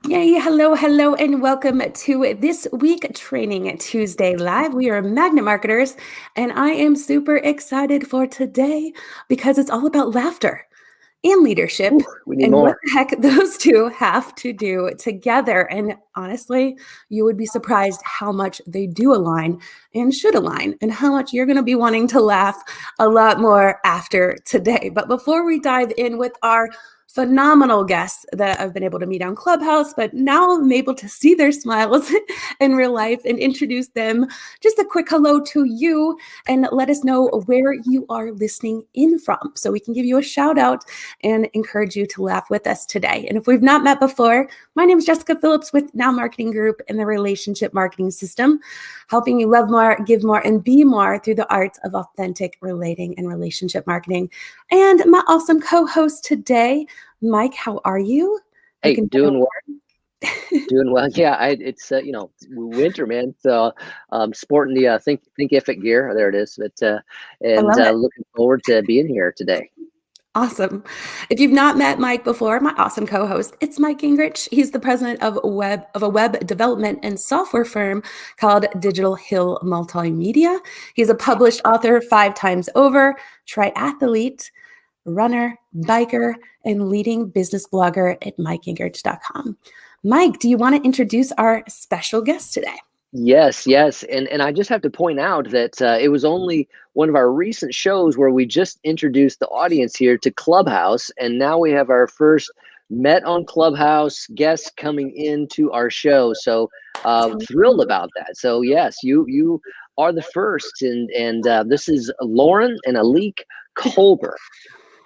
Yay, hello, and welcome to this week Training Tuesday Live. We are Magnet Marketers, and I am super excited for today because it's all about laughter and leadership Ooh, we need and what more. the heck those two have to do together. And honestly, you would be surprised how much they do align and should align, and how much you're going to be wanting to laugh a lot more after today. But before we dive in with our phenomenal guests that I've been able to meet on Clubhouse, but now I'm able to see their smiles in real life and introduce them. Just a quick hello to you and let us know where you are listening in from so we can give you a shout out and encourage you to laugh with us today. And if we've not met before, my name is Jessika Phillips with Now Marketing Group and the Relationship Marketing System, helping you love more, give more, and be more through the art of authentic relating and relationship marketing. And my awesome co-host today, Mike, how are you? Hey, doing well. Doing well. Yeah, it's winter, man. So sporting the Thinkific gear. There it is. But I love it. looking forward to being here today. Awesome. If you've not met Mike before, my awesome co-host, it's Mike Gingerich. He's the president of a web development and software firm called Digital Hill Multimedia. He's a published author 5 times over, triathlete, runner, biker, and leading business blogger at MikeGingerich.com. Mike, do you want to introduce our special guest today? Yes, yes. And I just have to point out that it was only one of our recent shows where we just introduced the audience here to Clubhouse, and now we have our first met on Clubhouse guest coming into our show. So thrilled about that. So yes, you are the first, and this is Lauren and Alik Colbert,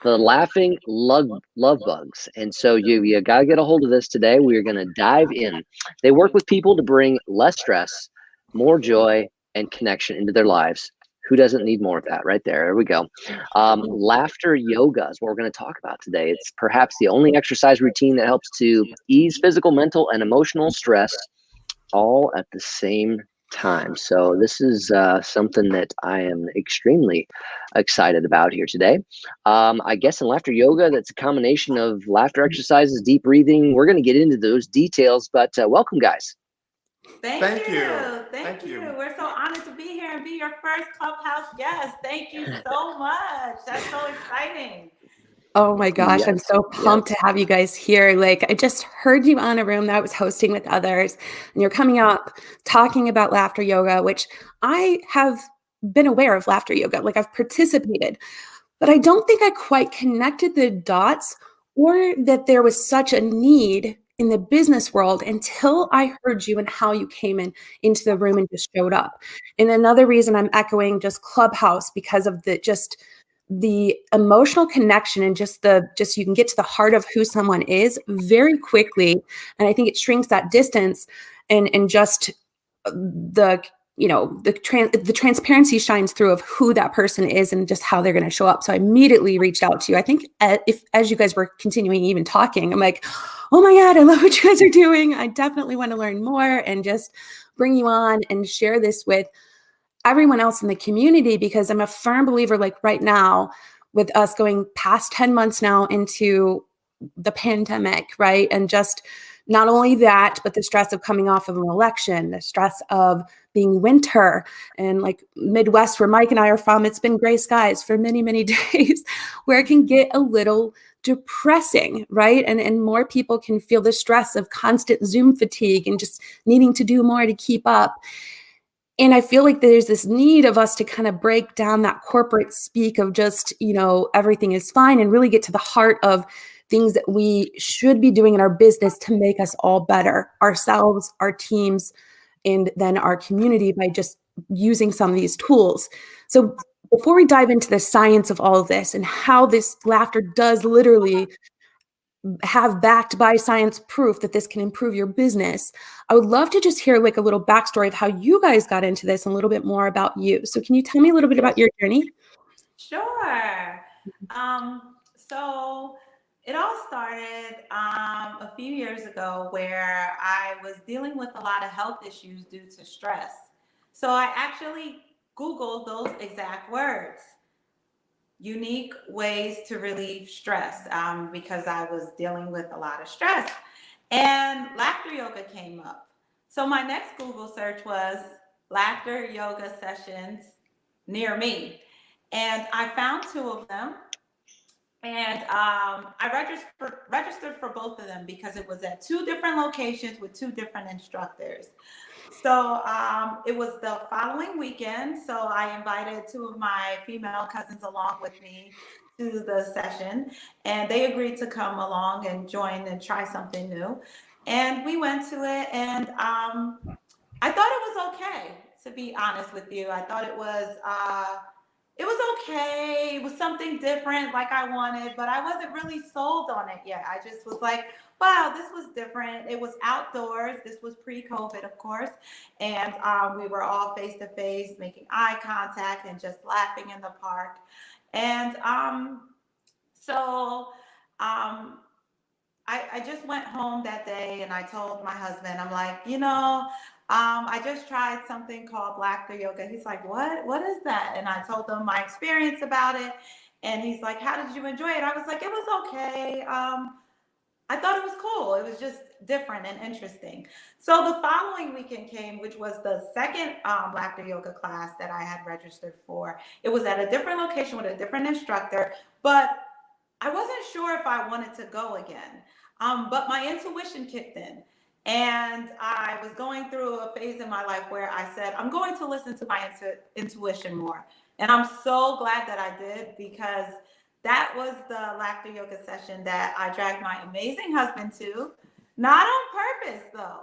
the Laughing Lovebugs. And so you got to get a hold of this today. We are going to dive in. They work with people to bring less stress, more joy, and connection into their lives. Who doesn't need more of that? Right there. There we go. Laughter yoga is what we're going to talk about today. It's perhaps the only exercise routine that helps to ease physical, mental, and emotional stress all at the same time. So this is something that I am extremely excited about here today. I guess in laughter yoga, that's a combination of laughter exercises, deep breathing. We're going to get into those details, but welcome, guys. Thank you. Thank you. We're so honored to be here and be your first Clubhouse guest. Thank you so much. That's so exciting. Oh my gosh, I'm Yes, so pumped to yes. have you guys here. Like, I just heard you on a room that I was hosting with others, and you're coming up talking about laughter yoga, which I have been aware of laughter yoga. Like, I've participated, but I don't think I quite connected the dots or that there was such a need in the business world until I heard you and how you came into the room and just showed up. And another reason I'm echoing just Clubhouse because of the emotional connection and just you can get to the heart of who someone is very quickly. And I think it shrinks that distance and just the the transparency shines through of who that person is and just how they're going to show up. So I immediately reached out to you. I think if as you guys were continuing even talking, I'm like, oh my God, I love what you guys are doing. I definitely want to learn more and just bring you on and share this with everyone else in the community, because I'm a firm believer, like right now, with us going past 10 months now into the pandemic, right? And just not only that, but the stress of coming off of an election, the stress of being winter, and like Midwest, where Mike and I are from, it's been gray skies for many, many days, where it can get a little depressing, right? And more people can feel the stress of constant Zoom fatigue and just needing to do more to keep up. And I feel like there's this need of us to kind of break down that corporate speak of just, everything is fine, and really get to the heart of things that we should be doing in our business to make us all better, ourselves, our teams, and then our community, by just using some of these tools. So before we dive into the science of all of this and how this laughter does literally have backed by science proof that this can improve your business, I would love to just hear like a little backstory of how you guys got into this and a little bit more about you. So can you tell me a little bit about Yes. your journey? Sure. So it all started a few years ago where I was dealing with a lot of health issues due to stress. So I actually Googled those exact words, unique ways to relieve stress, because I was dealing with a lot of stress. and laughter yoga came up. So my next Google search was laughter yoga sessions near me. And I found two of them. And I registered for both of them because it was at two different locations with two different instructors. So it was the following weekend. So I invited two of my female cousins along with me to the session, and they agreed to come along and join and try something new. And we went to it, and I thought it was okay. To be honest with you, I thought it was okay. It was something different like I wanted, but I wasn't really sold on it yet. I just was like, wow, this was different. It was outdoors. This was pre-COVID, of course. And we were all face to face, making eye contact and just laughing in the park. And so I just went home that day and I told my husband, I'm like, I just tried something called laughter yoga. He's like, what? What is that? And I told him my experience about it. And he's like, how did you enjoy it? I was like, it was okay. I thought it was cool. It was just different and interesting. So the following weekend came, which was the second laughter yoga class that I had registered for. It was at a different location with a different instructor, but I wasn't sure if I wanted to go again. But my intuition kicked in. And I was going through a phase in my life where I said, I'm going to listen to my intuition more. And I'm so glad that I did, because that was the laughter yoga session that I dragged my amazing husband to, not on purpose though.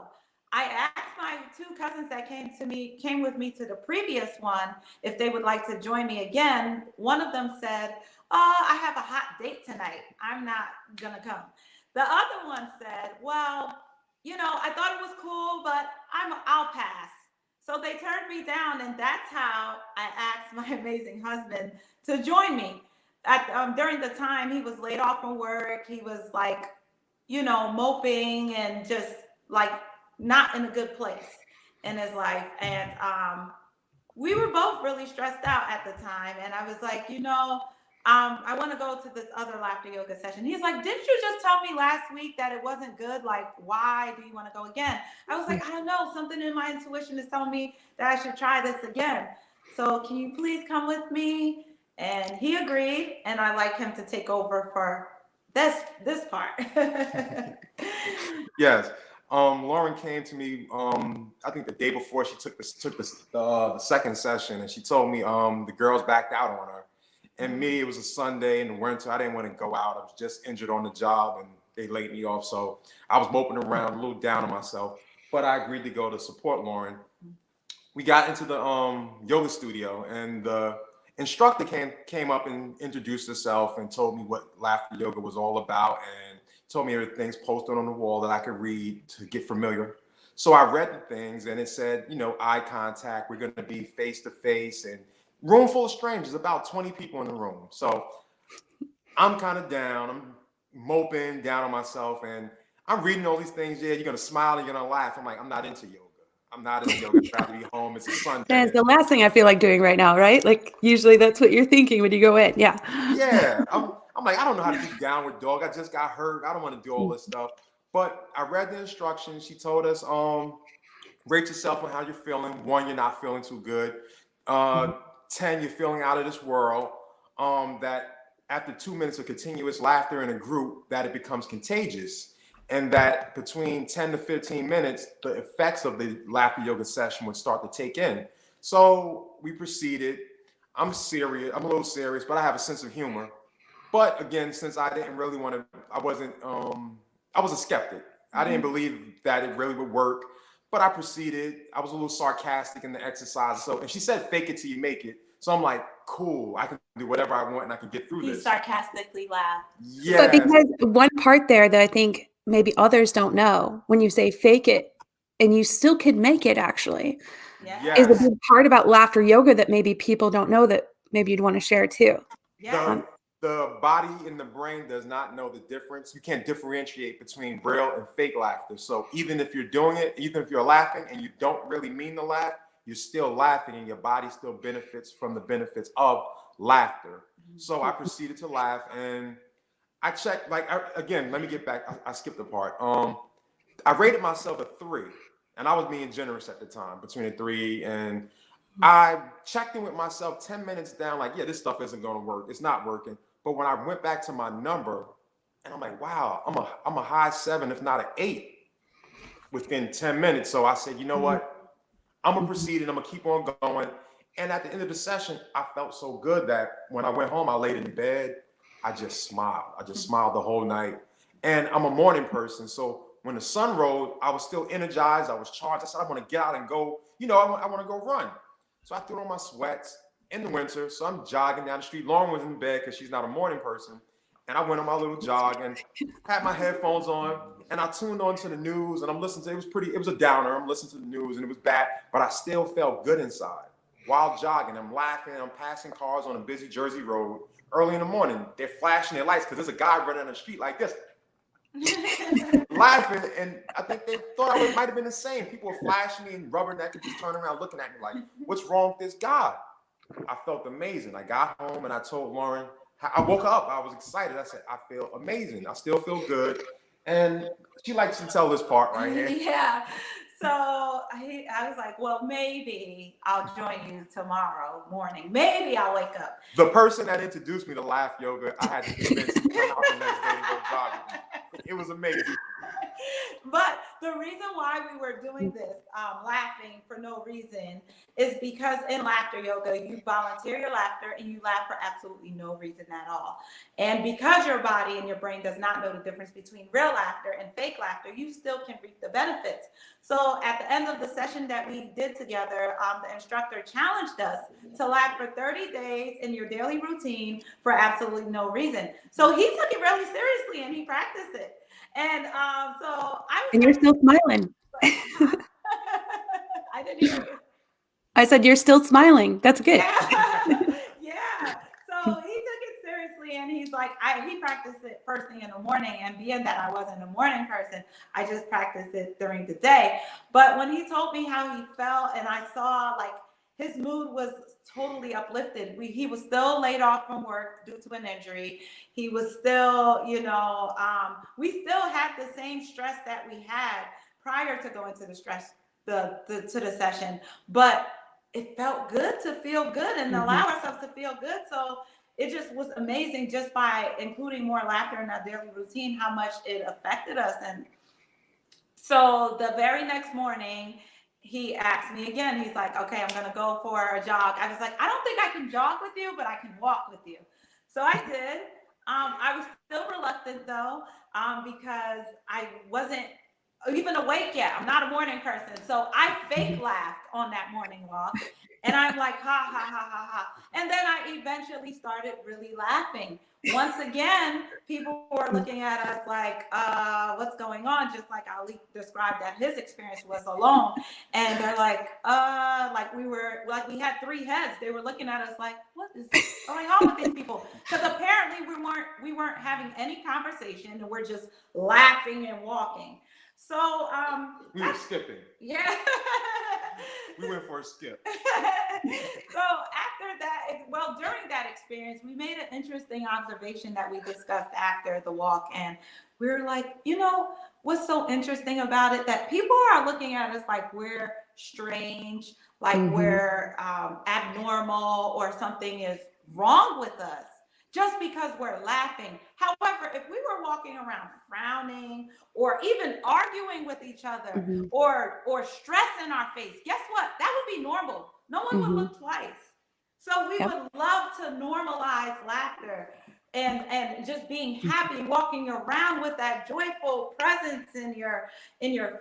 I asked my two cousins that came with me to the previous one, if they would like to join me again. One of them said, oh, I have a hot date tonight. I'm not gonna come. The other one said, well, I thought it was cool, but I'll pass. So they turned me down, and that's how I asked my amazing husband to join me. During the time he was laid off from work, he was like, moping and just like not in a good place in his life. And we were both really stressed out at the time. And I was like, I want to go to this other laughter yoga session. He's like, didn't you just tell me last week that it wasn't good? Like, why do you want to go again? I was like, I don't know. Something in my intuition is telling me that I should try this again. So can you please come with me? And he agreed. And I like him to take over for this part. Yes. Lauren came to me, I think the day before she took the second session, and she told me the girls backed out on her. And me, it was a Sunday in the winter. I didn't want to go out. I was just injured on the job, and they laid me off. So I was moping around, a little down on myself. But I agreed to go to support Lauren. We got into the yoga studio, and the instructor came up and introduced herself and told me what laughter yoga was all about, and told me everything's posted on the wall that I could read to get familiar. So I read the things, and it said, eye contact. We're going to be face to face, and room full of strangers, about 20 people in the room. So I'm kind of down. I'm moping down on myself, and I'm reading all these things. Yeah, you're going to smile and you're going to laugh. I'm like, I'm not into yoga. I'm not into yoga. I'd rather be home. It's a Sunday. That's the last thing I feel like doing right now, right? Like usually that's what you're thinking when you go in. Yeah. Yeah. I'm like, I don't know how to do downward dog. I just got hurt. I don't want to do all this stuff. But I read the instructions. She told us, rate yourself on how you're feeling. 1, you're not feeling too good. 10, you're feeling out of this world. That after 2 minutes of continuous laughter in a group, that it becomes contagious. And that between 10 to 15 minutes, the effects of the laughter yoga session would start to take in. So we proceeded. I'm serious. I'm a little serious, but I have a sense of humor. But again, since I didn't really want to, I was a skeptic. I didn't believe that it really would work, but I proceeded. I was a little sarcastic in the exercise. So, and she said, fake it till you make it. So I'm like, cool, I can do whatever I want and I can get through this. He sarcastically laughed. Yeah. But because one part there that I think maybe others don't know, when you say fake it and you still can make it actually, is a big part about laughter yoga that maybe people don't know that maybe you'd want to share too. Yeah. The body and the brain does not know the difference. You can't differentiate between real and fake laughter. So even if you're doing it, even if you're laughing and you don't really mean to laugh, you're still laughing and your body still benefits from the benefits of laughter. So I proceeded to laugh, and I checked, again, let me get back. I skipped the part. I rated myself a 3, and I was being generous at the time, between a 3 and I checked in with myself 10 minutes down, like, yeah, this stuff isn't going to work. It's not working. But when I went back to my number, and I'm like, wow, I'm a high 7, if not an 8, within 10 minutes. So I said, you know what? I'm gonna proceed and I'm gonna keep on going. And at the end of the session, I felt so good that when I went home, I laid in bed, I just smiled. I just smiled the whole night. And I'm a morning person, so when the sun rose, I was still energized. I was charged. I said, I want to get out and go. I want to go run. So I threw on my sweats in the winter. So I'm jogging down the street. Lauren was in bed because she's not a morning person. And I went on my little jog and had my headphones on and I tuned on to the news and I'm listening to it was a downer. I'm listening to the news and it was bad, but I still felt good inside. While jogging, I'm laughing, I'm passing cars on a busy Jersey road early in the morning. They're flashing their lights because there's a guy running down the street like this. Laughing, and I think they thought I might have been the same. People were flashing me and rubbernecking, just turning around looking at me like, what's wrong with this guy? I felt amazing. I got home and I told Lauren, I woke up, I was excited. I said, I feel amazing. I still feel good. And she likes to tell this part right here. Yeah. So I was like, well, maybe I'll join you tomorrow morning. Maybe I'll wake up. The person that introduced me to Laugh Yoga, I had to convince him to come out the next day and go jogging. It was amazing. But the reason why we were doing this, laughing for no reason, is because in laughter yoga, you volunteer your laughter and you laugh for absolutely no reason at all. And because your body and your brain does not know the difference between real laughter and fake laughter, you still can reap the benefits. So at the end of the session that we did together, the instructor challenged us to laugh for 30 days in your daily routine for absolutely no reason. So he took it really seriously and he practiced it. And so I was. And you're still smiling. I didn't hear you. I said, you're still smiling. That's good. Yeah. Yeah. So he took it seriously and he's like, he practiced it first thing in the morning. And being that I wasn't a morning person, I just practiced it during the day. But when he told me how he felt and I saw like his mood was totally uplifted. He was still laid off from work due to an injury. He was still, we still had the same stress that we had prior to going to the session, but it felt good to feel good and allow ourselves to feel good. So it just was amazing just by including more laughter in our daily routine, how much it affected us. And so the very next morning, he asked me again, he's like, okay, I'm going to go for a jog. I was like, I don't think I can jog with you, but I can walk with you. So I did. I was still reluctant though, because I wasn't even awake yet. I'm not a morning person. So I fake laughed on that morning walk and I'm like, ha, ha, ha, ha, ha. And then I eventually started really laughing. Once again, people were looking at us like, what's going on? Just like Alik described that his experience was alone. And they're like we had 3 heads. They were looking at us like, what is going on with these people? Because apparently we weren't having any conversation and we're just laughing and walking. So we were skipping. Yeah. We went for a skip. So after that, during that experience, we made an interesting observation that we discussed after the walk. And we were like, what's so interesting about it? That people are looking at us like we're strange, like we're abnormal or something is wrong with us just because we're laughing. However, if we were walking around frowning or even arguing with each other or stress in our face, guess what? That would be normal. No one would look twice. So we would love to normalize laughter and just being happy, walking around with that joyful presence in your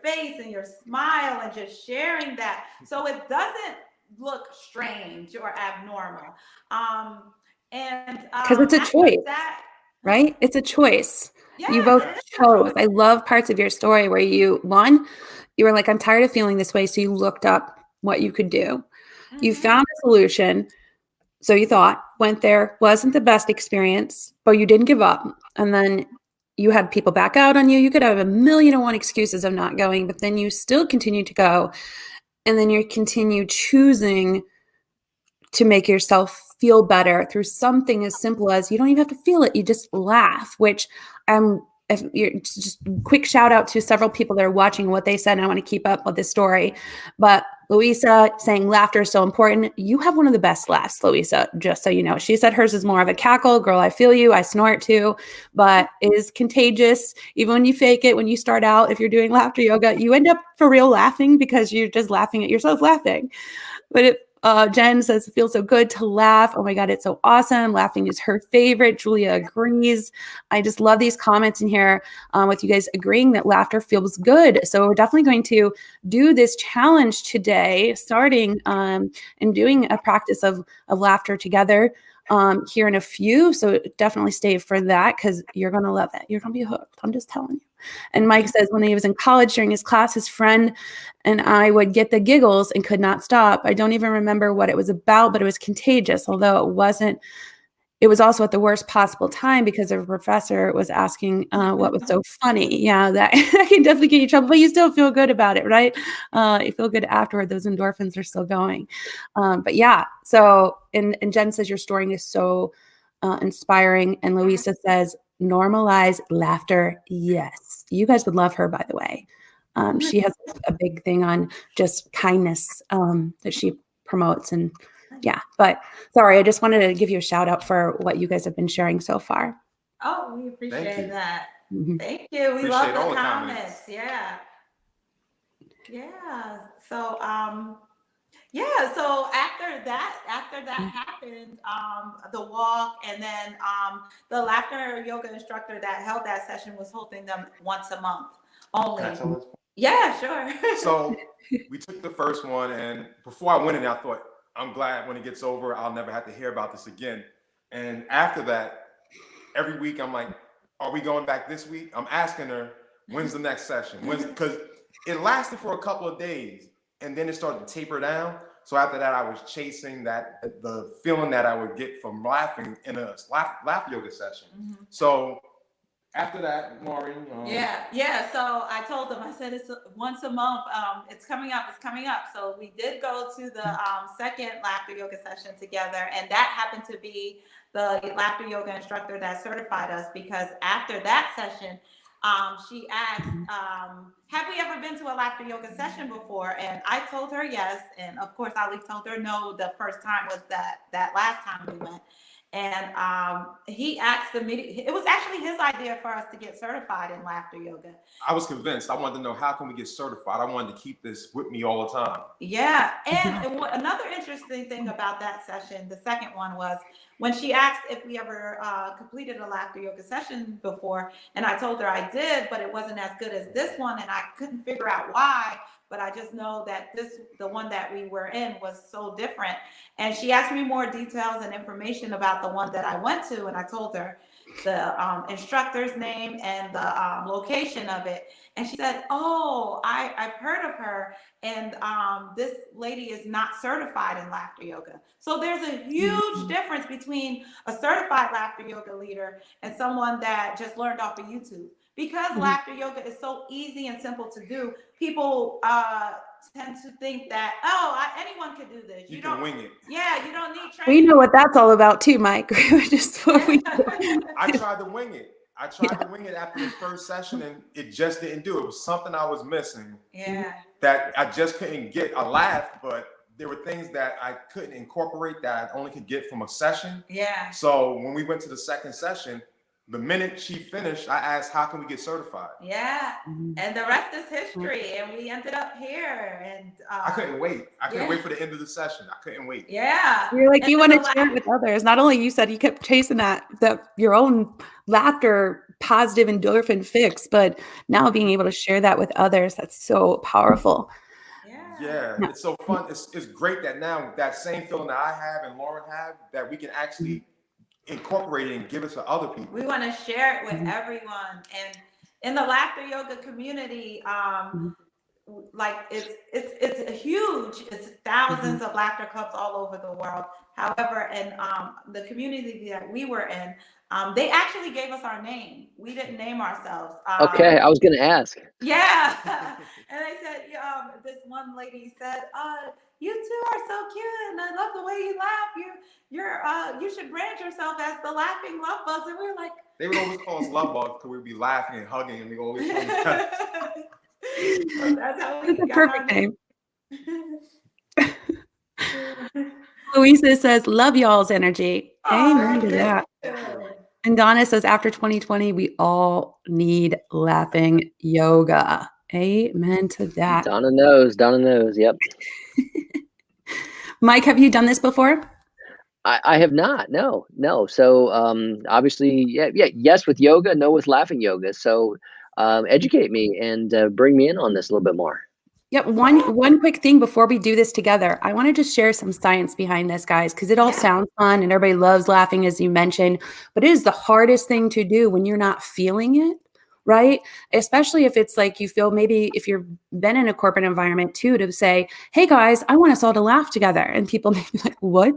face and your smile and just sharing that. So it doesn't look strange or abnormal. Because it's a choice, right? It's a choice. Yeah, you both chose. I love parts of your story where you were like, I'm tired of feeling this way. So you looked up what you could do. You found a solution. So you went there, wasn't the best experience, but you didn't give up. And then you had people back out on you. You could have 1,000,001 excuses of not going, but then you still continue to go. And then you continue choosing to make yourself feel better through something as simple as you don't even have to feel it. You just laugh, which I'm if you're just quick shout out to several people that are watching what they said, and I want to keep up with this story. But Louisa saying laughter is so important. You have one of the best laughs, Louisa, just so you know. She said hers is more of a cackle. Girl, I feel you. I snort too, but it is contagious. Even when you fake it, when you start out, if you're doing laughter yoga, you end up for real laughing because you're just laughing at yourself laughing. But Jen says it feels so good to laugh. Oh my God, it's so awesome. Laughing is her favorite. Julia agrees. I just love these comments in here with you guys agreeing that laughter feels good. So we're definitely going to do this challenge today, starting and doing a practice of laughter together here in a few. So definitely stay for that because you're going to love it. You're going to be hooked. I'm just telling you. And Mike says when he was in college during his class, his friend and I would get the giggles and could not stop. I don't even remember what it was about, but it was contagious, although it wasn't. It was also at the worst possible time because the professor was asking what was so funny. Yeah, that can definitely get you in trouble, but you still feel good about it, right? You feel good afterward. Those endorphins are still going. But yeah, so, and Jen says your story is so inspiring. And Louisa says, normalize laughter. Yes. You guys would love her, by the way. She has a big thing on just kindness that she promotes. And yeah, but sorry, I just wanted to give you a shout out for what you guys have been sharing so far. Oh, we appreciate that. Mm-hmm. Thank you. We Appreciate love all the the comments. Yeah. Yeah. So yeah, so after that happened, the walk, and then the laughter yoga instructor that held that session was holding them once a month only. Can I tell this? Yeah, sure. So we took the first one, and before I went in, I thought, I'm glad when it gets over, I'll never have to hear about this again. And after that, every week I'm like, are we going back this week? I'm asking her, when's the next session? Because it lasted for a couple of days, and then it started to taper down. So after that, I was chasing the feeling that I would get from laughing in a laugh yoga session. Mm-hmm. So after that, Maureen. Yeah. So I told them, I said, it's once a month. It's coming up. So we did go to the second laughter yoga session together. And that happened to be the laughter yoga instructor that certified us, because after that session, she asked, have we ever been to a laughter yoga session before? And I told her yes. And of course, Ali told her no. The first time was that last time we went. And he asked the meeting, it was actually his idea for us to get certified in laughter yoga. I was convinced. I wanted to know, how can we get certified? I wanted to keep this with me all the time. Yeah. And another interesting thing about that session, the second one, was when she asked if we ever completed a laughter yoga session before. And I told her I did, but it wasn't as good as this one. And I couldn't figure out why. But I just know that the one that we were in was so different. And she asked me more details and information about the one that I went to. And I told her the instructor's name and the location of it. And she said, oh, I've heard of her. And this lady is not certified in laughter yoga. So there's a huge difference between a certified laughter yoga leader and someone that just learned off of YouTube. Because laughter yoga is so easy and simple to do, people tend to think that, anyone can do this. You can wing it. Yeah, you don't need training. We know what that's all about too, Mike. Just what we do. I tried to wing it. To wing it after the first session, and it just didn't do it. It was something I was missing. Yeah. That I just couldn't get. I laughed, but there were things that I couldn't incorporate that I only could get from a session. Yeah. So when we went to the second session, the minute she finished, I asked, how can we get certified? Yeah. And the rest is history. And we ended up here. And I couldn't wait. I couldn't wait for the end of the session. I couldn't wait. Yeah. You're like, you want to share it with others. Not only you said you kept chasing that your own laughter, positive endorphin fix, but now being able to share that with others, that's so powerful. Yeah, it's so fun. It's great that now that same feeling that I have and Lauren have, that we can actually incorporate it and give it to other people. We want to share it with everyone. And in the laughter yoga community, like it's huge. It's thousands of laughter clubs all over the world. However, in the community that we were in, they actually gave us our name. We didn't name ourselves. Okay, I was going to ask. Yeah. And they said, this one lady said, you two are so cute, and I love the way you laugh. You should brand yourself as the Laughing Lovebugs. And we were like, They would always call us love bugs because we'd be laughing and hugging, and we always come together. so that's how we That's a got our perfect name. name. Louisa says, love y'all's energy. Aw, Amen to that. thank you. And Donna says, after 2020, we all need laughing yoga. Amen to that. Donna knows. Yep. Mike, have you done this before? I have not. No. So obviously, yes with yoga, no with laughing yoga. So educate me and bring me in on this a little bit more. Yep. One quick thing before we do this together, I want to just share some science behind this, guys, because it all sounds fun and everybody loves laughing, as you mentioned, but it is the hardest thing to do when you're not feeling it, right? Especially if it's like you feel, maybe if you've been in a corporate environment too, to say, hey guys, I want us all to laugh together. And people may be like, what?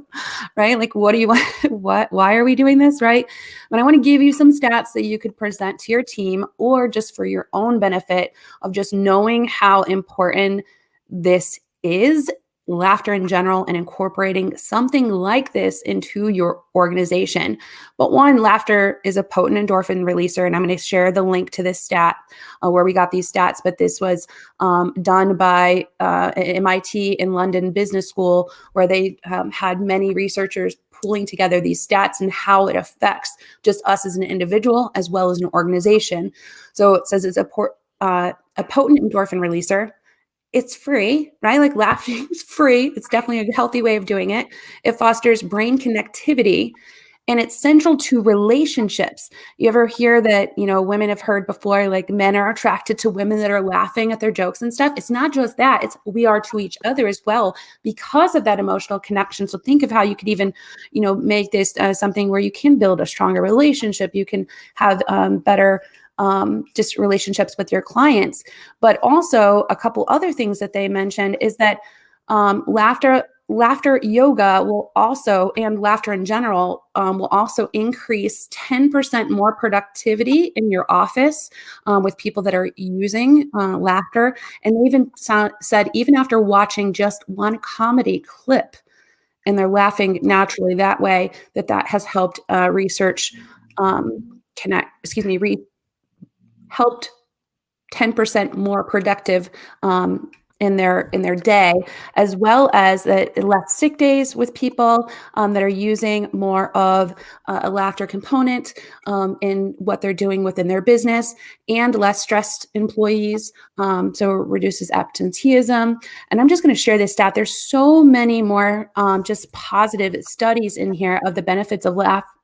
Right? Like, what do you want? Why are we doing this? Right? But I want to give you some stats that you could present to your team, or just for your own benefit of just knowing how important this is, laughter in general, and incorporating something like this into your organization. But one, laughter is a potent endorphin releaser, and I'm going to share the link to this stat where we got these stats, but this was done by MIT in London Business School, where they had many researchers pulling together these stats and how it affects just us as an individual as well as an organization. So it says it's a potent endorphin releaser. It's free, right? Like, laughing is free. It's definitely a healthy way of doing it. It fosters brain connectivity, and it's central to relationships. You ever hear that, women have heard before, like, men are attracted to women that are laughing at their jokes and stuff. It's not just that, it's we are to each other as well because of that emotional connection. So think of how you could even, make this something where you can build a stronger relationship. You can have better just relationships with your clients. But also a couple other things that they mentioned is that laughter yoga will also, and laughter in general, will also increase 10% more productivity in your office with people that are using laughter. And they even said, even after watching just one comedy clip, and they're laughing naturally that way, that has helped research helped 10% more productive in their day, as well as less sick days with people that are using more of a laughter component in what they're doing within their business, and less stressed employees. So it reduces absenteeism. And I'm just going to share this stat. There's so many more just positive studies in here of the benefits of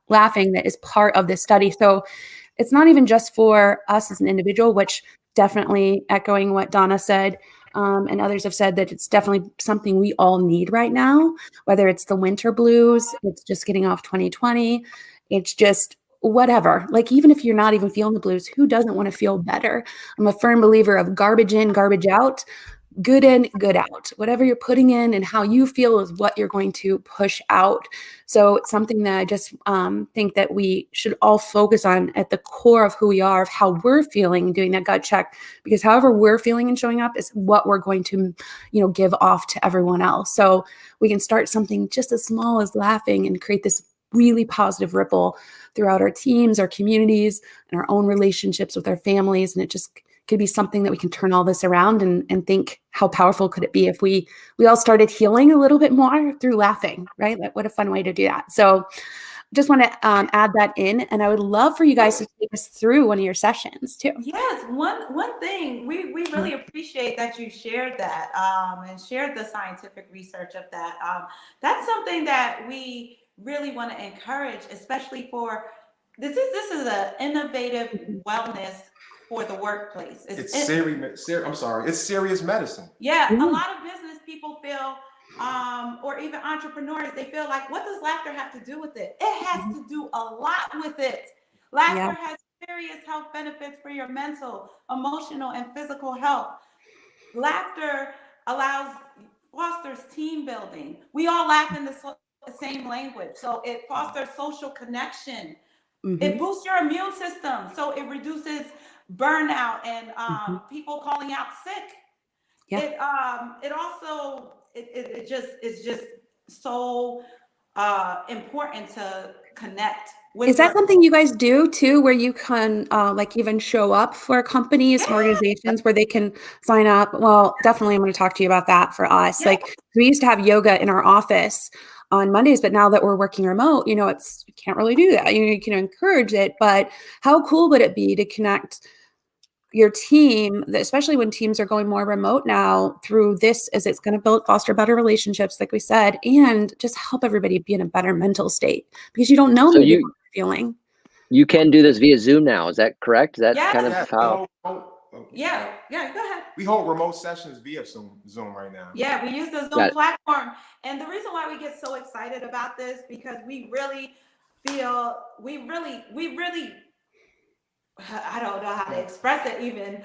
laughing that is part of this study. So it's not even just for us as an individual, which definitely echoing what Donna said, and others have said, that it's definitely something we all need right now, whether it's the winter blues, it's just getting off 2020, it's just whatever. Like, even if you're not even feeling the blues, who doesn't want to feel better? I'm a firm believer of garbage in, garbage out. Good in, good out. Whatever you're putting in and how you feel is what you're going to push out. So it's something that I just think that we should all focus on at the core of who we are, of how we're feeling, doing that gut check, because however we're feeling and showing up is what we're going to, give off to everyone else. So we can start something just as small as laughing and create this really positive ripple throughout our teams, our communities, and our own relationships with our families. And it just could be something that we can turn all this around and think, how powerful could it be if we all started healing a little bit more through laughing, right? Like, what a fun way to do that. So just want to add that in, and I would love for you guys to take us through one of your sessions too. Yes, one thing we really appreciate that you shared that and shared the scientific research of that. That's something that we really want to encourage, especially for this is an innovative wellness for the workplace. It's serious medicine. Yeah, a lot of business people feel, or even entrepreneurs, they feel like, what does laughter have to do with it? It has to do a lot with it. Laughter has serious health benefits for your mental, emotional, and physical health. Laughter fosters team building. We all laugh in the same language, so it fosters social connection. It boosts your immune system, so it reduces burnout and people calling out sick. It also it's just so important to connect with. Is that something you guys do too, where you can like even show up for companies and organizations where they can sign up? Well, definitely I'm going to talk to you about that for us. Yeah. Like we used to have yoga in our office on Mondays, but now that we're working remote, you know, you can't really do that. You can encourage it, but how cool would it be to connect your team, especially when teams are going more remote now through this, as it's going to foster better relationships, like we said, and just help everybody be in a better mental state because you don't know So maybe what you're feeling. you can do this via Zoom now. Is that correct? Is that Yeah. kind of how? Yeah, go ahead. We hold remote sessions via Zoom right now. Yeah, we use the Zoom platform. And the reason why we get so excited about this, because we really feel, we really, I don't know how to express it even.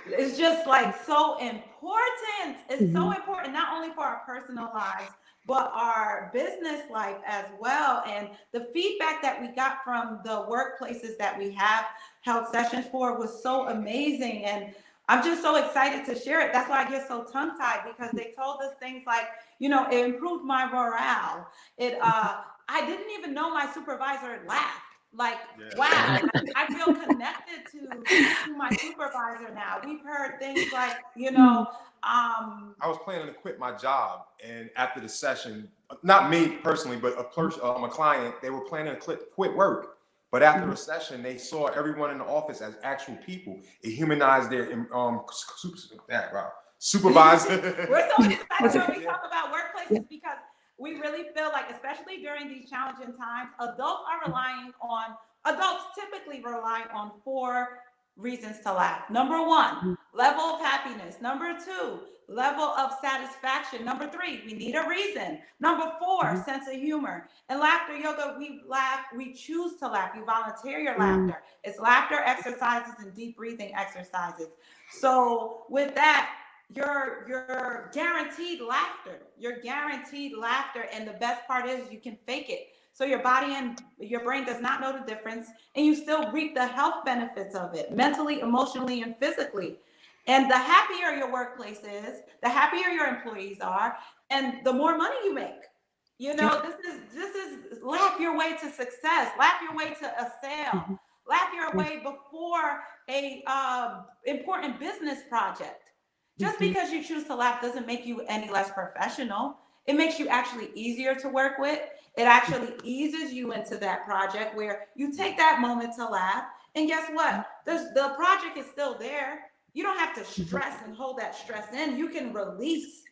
It's just like so important. It's so important, not only for our personal lives, but our business life as well. And the feedback that we got from the workplaces that we have held sessions for was so amazing. And I'm just so excited to share it. That's why I get so tongue-tied, because they told us things like, you know, it improved my morale. I didn't even know my supervisor laughed. Like, wow, I feel connected to my supervisor now. We've heard things like, you know, I was planning to quit my job, and after the session, not me personally, but a client, they were planning to quit work. But after the session, they saw everyone in the office as actual people. It humanized their supervisor. We're so excited when we talk about workplaces, because we really feel like, especially during these challenging times, adults typically rely on 4 reasons to laugh. Number 1, level of happiness. Number 2, level of satisfaction. Number 3, we need a reason. Number 4, sense of humor. In laughter yoga, we laugh, we choose to laugh. You volunteer your laughter. It's laughter exercises and deep breathing exercises. So with that, you're guaranteed laughter. You're guaranteed laughter. And the best part is you can fake it. So your body and your brain does not know the difference, and you still reap the health benefits of it, mentally, emotionally, and physically. And the happier your workplace is, the happier your employees are, and the more money you make. You know, this is laugh your way to success, laugh your way to a sale, laugh your way before a important business project. Just because you choose to laugh doesn't make you any less professional. It makes you actually easier to work with. It actually eases you into that project where you take that moment to laugh. And guess what? The project is still there. You don't have to stress and hold that stress in. You can release.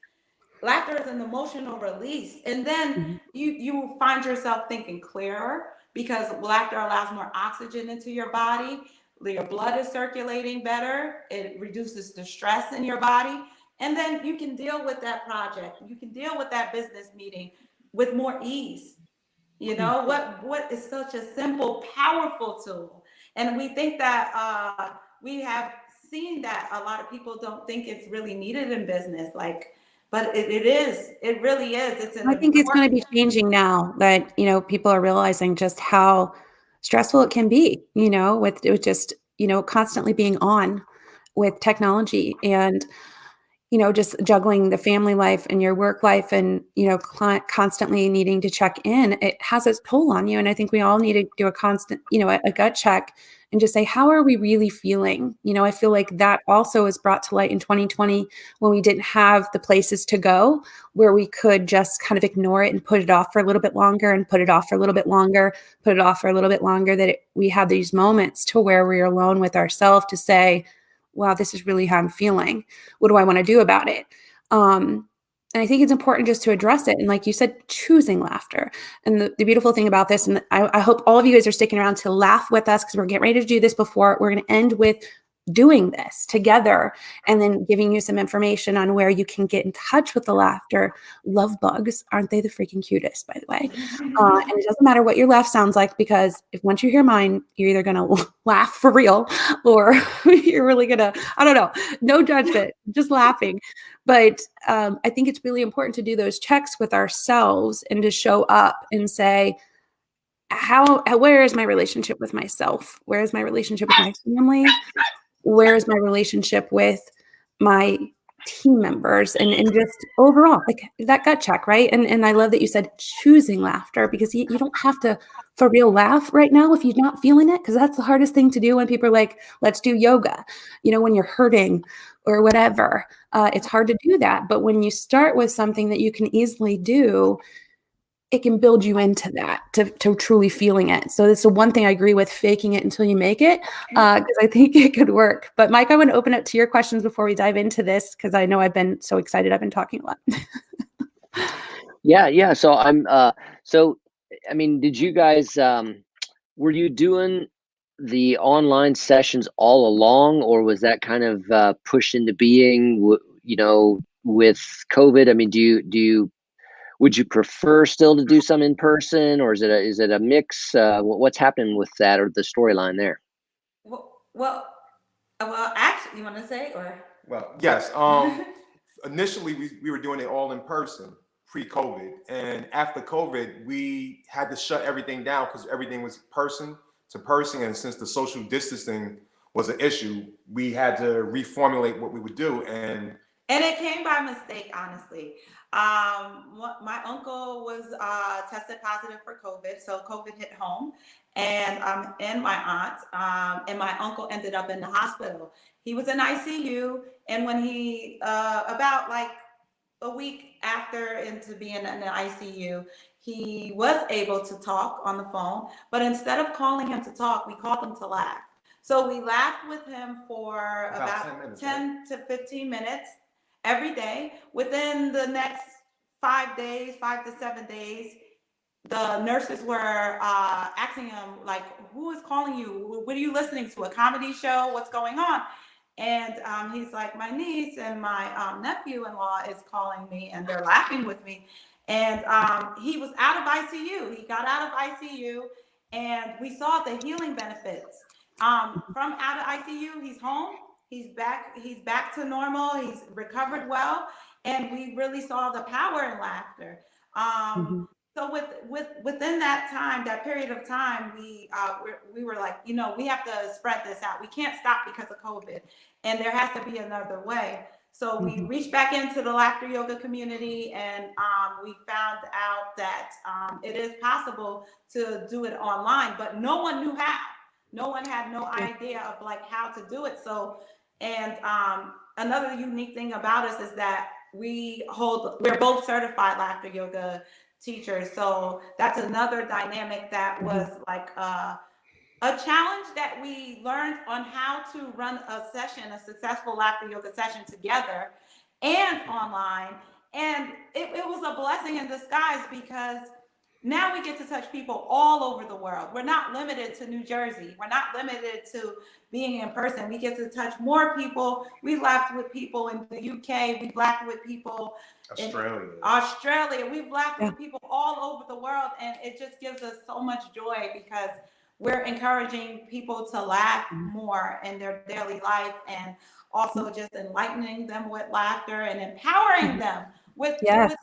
Laughter is an emotional release. And then you find yourself thinking clearer, because laughter allows more oxygen into your body. Your blood is circulating better. It reduces the stress in your body. And then you can deal with that project. You can deal with that business meeting with more ease. You know, what is such a simple, powerful tool. And we think that we have seen that a lot of people don't think it's really needed in business. But it is. It really is. I think it's going to be changing now that, you know, people are realizing just how stressful it can be, you know, with just, you know, constantly being on with technology and, you know, just juggling the family life and your work life and, you know, constantly needing to check in. It has its toll on you. And I think we all need to do a constant, you know, a gut check and just say, how are we really feeling? You know, I feel like that also was brought to light in 2020 when we didn't have the places to go where we could just kind of ignore it and put it off for a little bit longer and put it off for a little bit longer, put it off for a little bit longer, that we had these moments to where we're alone with ourselves to say, wow, this is really how I'm feeling. What do I want to do about it? And I think it's important just to address it. And like you said, choosing laughter. And the beautiful thing about this, and I hope all of you guys are sticking around to laugh with us, because we're getting ready to do this before we're going to end with doing this together and then giving you some information on where you can get in touch with the laughter Lovebugs. Aren't they the freaking cutest, by the way? And it doesn't matter what your laugh sounds like, because if once you hear mine, you're either going to laugh for real or you're really going to, I don't know, no judgment, just laughing. But I think it's really important to do those checks with ourselves and to show up and say, where is my relationship with myself? Where is my relationship with my family? Where is my relationship with my team members and just overall, like that gut check, right? And I love that you said choosing laughter, because you don't have to for real laugh right now if you're not feeling it, because that's the hardest thing to do when people are like, let's do yoga, when you're hurting or whatever. It's hard to do that. But when you start with something that you can easily do, it can build you into that, to truly feeling it. So it's the one thing I agree with, faking it until you make it, because I think it could work. But Mike, I want to open it to your questions before we dive into this, because I know I've been so excited. I've been talking a lot. Yeah. So I mean, did you guys, were you doing the online sessions all along, or was that kind of pushed into being, with COVID? I mean, would you prefer still to do some in person, or is it a mix? What's happening with that, or the storyline there? Well, actually, you want to say, or? Well, yes. Initially, we were doing it all in person pre-COVID, and after COVID, we had to shut everything down because everything was person to person, and since the social distancing was an issue, we had to reformulate what we would do. And it came by mistake, honestly. My uncle was tested positive for COVID, so COVID hit home, and my aunt, and my uncle ended up in the hospital. He was in ICU, and when he about like a week after into being in the ICU, he was able to talk on the phone, but instead of calling him to talk, we called him to laugh. So we laughed with him for about 10 minutes, 10 to 15 minutes every day. Within the next 5 days, 5 to 7 days, the nurses were asking him, like, who is calling you? What are you listening to? A comedy show? What's going on? And he's like, my niece and my nephew-in-law is calling me, and they're laughing with me. And he was out of ICU. He got out of ICU, and we saw the healing benefits. From out of ICU, he's home. He's back. He's back to normal. He's recovered well, and we really saw the power in laughter. So within that time, that period of time, we were like, we have to spread this out. We can't stop because of COVID, and there has to be another way. So we reached back into the laughter yoga community, and we found out that it is possible to do it online, but no one knew how. No one had no idea of like how to do it. So, and another unique thing about us is that we're both certified laughter yoga teachers. So that's another dynamic that was like a challenge that we learned on how to run a successful laughter yoga session together and online. And it was a blessing in disguise, because now we get to touch people all over the world. We're not limited to New Jersey. We're not limited to being in person. We get to touch more people. We laughed with people in the UK. We've laughed with people in Australia. We've laughed with people all over the world. And it just gives us so much joy, because we're encouraging people to laugh more in their daily life, and also just enlightening them with laughter and empowering them with choice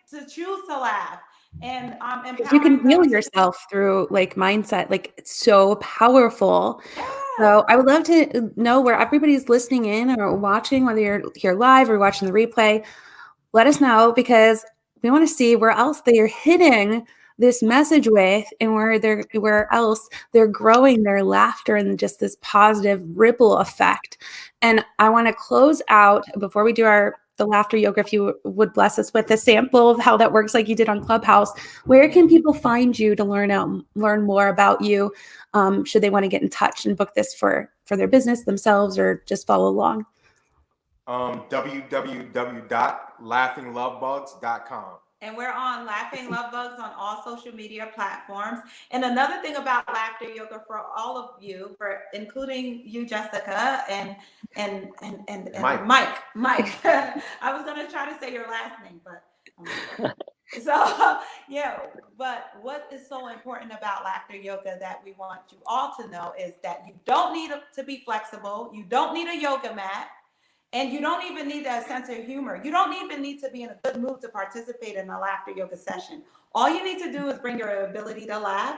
to choose to laugh. And you can empowering heal them. yourself through like mindset, like it's so powerful. So I would love to know where everybody's listening in or watching, whether you're here live or watching the replay. Let us know, because we want to see where else they are hitting this message with, and where else they're growing their laughter and just this positive ripple effect. And I want to close out before we do the laughter yoga, if you would bless us with a sample of how that works, like you did on Clubhouse. Where can people find you to learn more about you? Should they want to get in touch and book this for their business themselves, or just follow along? www.laughinglovebugs.com. And we're on Laughing Lovebugs on all social media platforms. And another thing about laughter yoga for all of you, for including you, Jessika, and Mike. I was gonna try to say your last name, but so yeah. But what is so important about laughter yoga that we want you all to know is that you don't need to be flexible. You don't need a yoga mat. And you don't even need that sense of humor. You don't even need to be in a good mood to participate in a laughter yoga session. All you need to do is bring your ability to laugh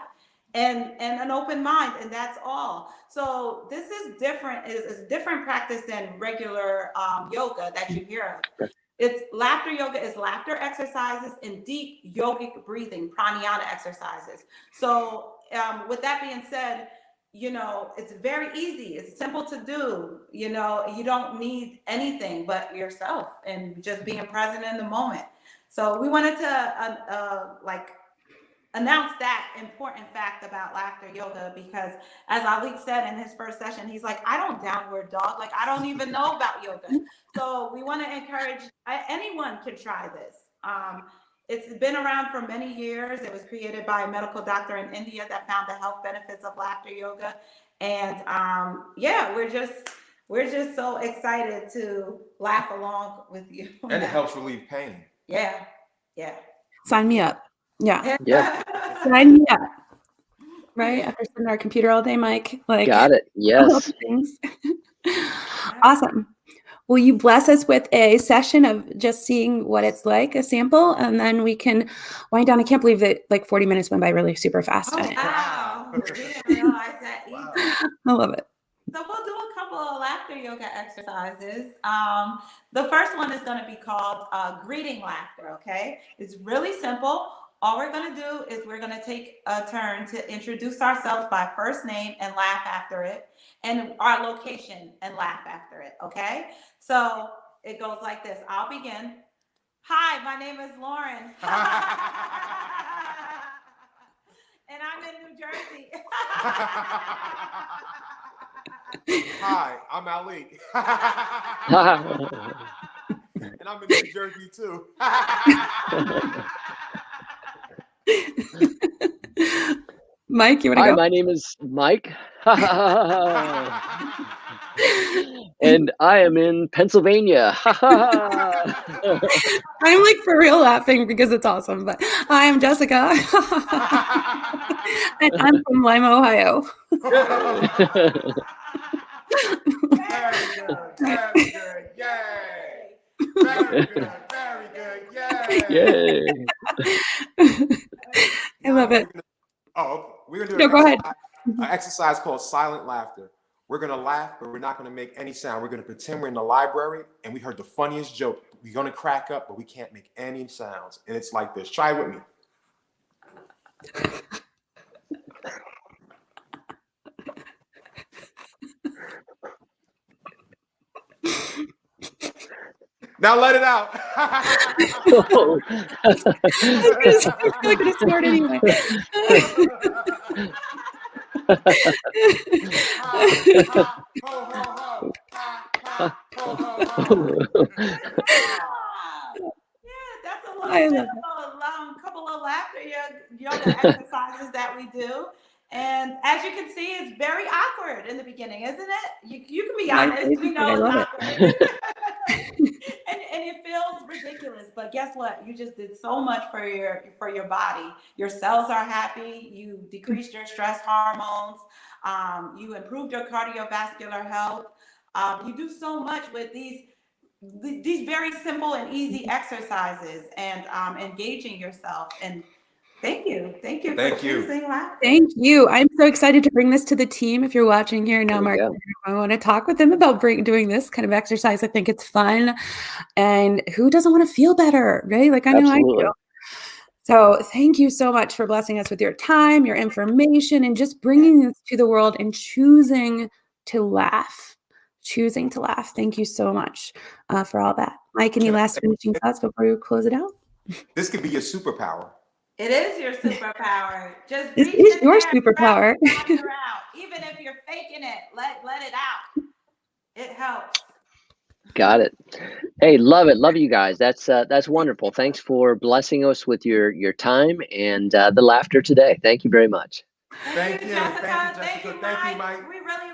and an open mind, and that's all. So this is different. Is a different practice than regular yoga that you hear of. It's laughter yoga is laughter exercises and deep yogic breathing, pranayama exercises. So with that being said, it's very easy. It's simple to do. You don't need anything but yourself and just being present in the moment. So we wanted to announce that important fact about laughter yoga, because as Alik said in his first session, he's like, I don't downward dog. Like, I don't even know about yoga. So we want to encourage anyone can try this. It's been around for many years. It was created by a medical doctor in India that found the health benefits of laughter yoga. And yeah, we're just so excited to laugh along with you. And it helps relieve pain. Yeah. Yeah. Sign me up. Yeah. Yeah. Sign me up. Right? After sitting at our computer all day, Mike. Like, got it. Yes. Things. Awesome. Will you bless us with a session of just seeing what it's like, a sample, and then we can wind down. I can't believe that like 40 minutes went by really super fast. Oh, wow. We didn't realize that either. I love it. So we'll do a couple of laughter yoga exercises. The first one is going to be called greeting laughter, okay? It's really simple. All we're going to do is we're going to take a turn to introduce ourselves by first name and laugh after it, and our location and laugh after it, okay? So it goes like this. I'll begin. Hi, my name is Lauren. And I'm in New Jersey. Hi, I'm Alik. And I'm in New Jersey too. Mike, you want to go? Hi, my name is Mike. And I am in Pennsylvania. I'm like for real laughing because it's awesome. But hi, I'm Jessika. And I'm from Lima, Ohio. Very good. Very good. Yay. Very good. Very good. Yay. Yay. I love it. We're gonna do go ahead. An exercise called silent laughter. We're gonna laugh, but we're not gonna make any sound. We're gonna pretend we're in the library and we heard the funniest joke. We're gonna crack up, but we can't make any sounds. And it's like this. Try with me. Now let it out. I feel like it's smart anyway. That's a little couple of laughter yoga exercises that we do. And as you can see, it's very awkward in the beginning, isn't it? You can be honest. We know it's awkward. and it feels ridiculous, but guess what? You just did so much for your body. Your cells are happy. You decreased your stress hormones. You improved your cardiovascular health. You do so much with these very simple and easy exercises, and engaging yourself. And thank you for choosing laughter. Thank you. I'm so excited to bring this to the team. If you're watching here now, Mark, I want to talk with them about doing this kind of exercise. I think it's fun, and who doesn't want to feel better, right? Like I know Absolutely. I do. So thank you so much for blessing us with your time, your information, and just bringing this to the world and choosing to laugh. Thank you so much for all that. Mike, any last finishing thoughts before we close it out? This could be your superpower. It is your superpower. Just this is your superpower. Even if you're faking it, let it out. It helps. Got it. Hey, love it. Love you guys. That's wonderful. Thanks for blessing us with your time and the laughter today. Thank you very much. Thank you, Jessika. Thank you, Mike. We really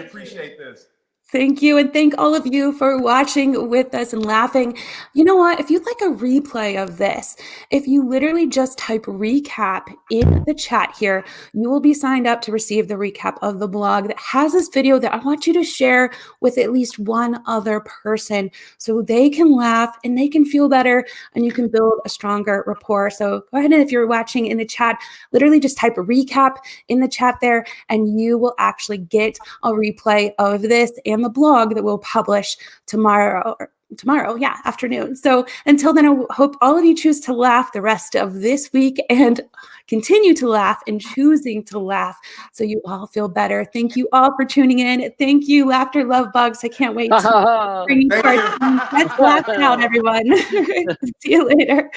appreciate this. Thank you. And thank all of you for watching with us and laughing. You know what? If you'd like a replay of this, if you literally just type recap in the chat here, you will be signed up to receive the recap of the blog that has this video that I want you to share with at least one other person so they can laugh and they can feel better and you can build a stronger rapport. So go ahead and if you're watching in the chat, literally just type a recap in the chat there and you will actually get a replay of this and the blog that we'll publish tomorrow, afternoon. So until then, I hope all of you choose to laugh the rest of this week and continue to laugh and choosing to laugh so you all feel better. Thank you all for tuning in. Thank you, Laughter Love Bugs. I can't wait to bring you. Let's laugh it out, everyone. See you later.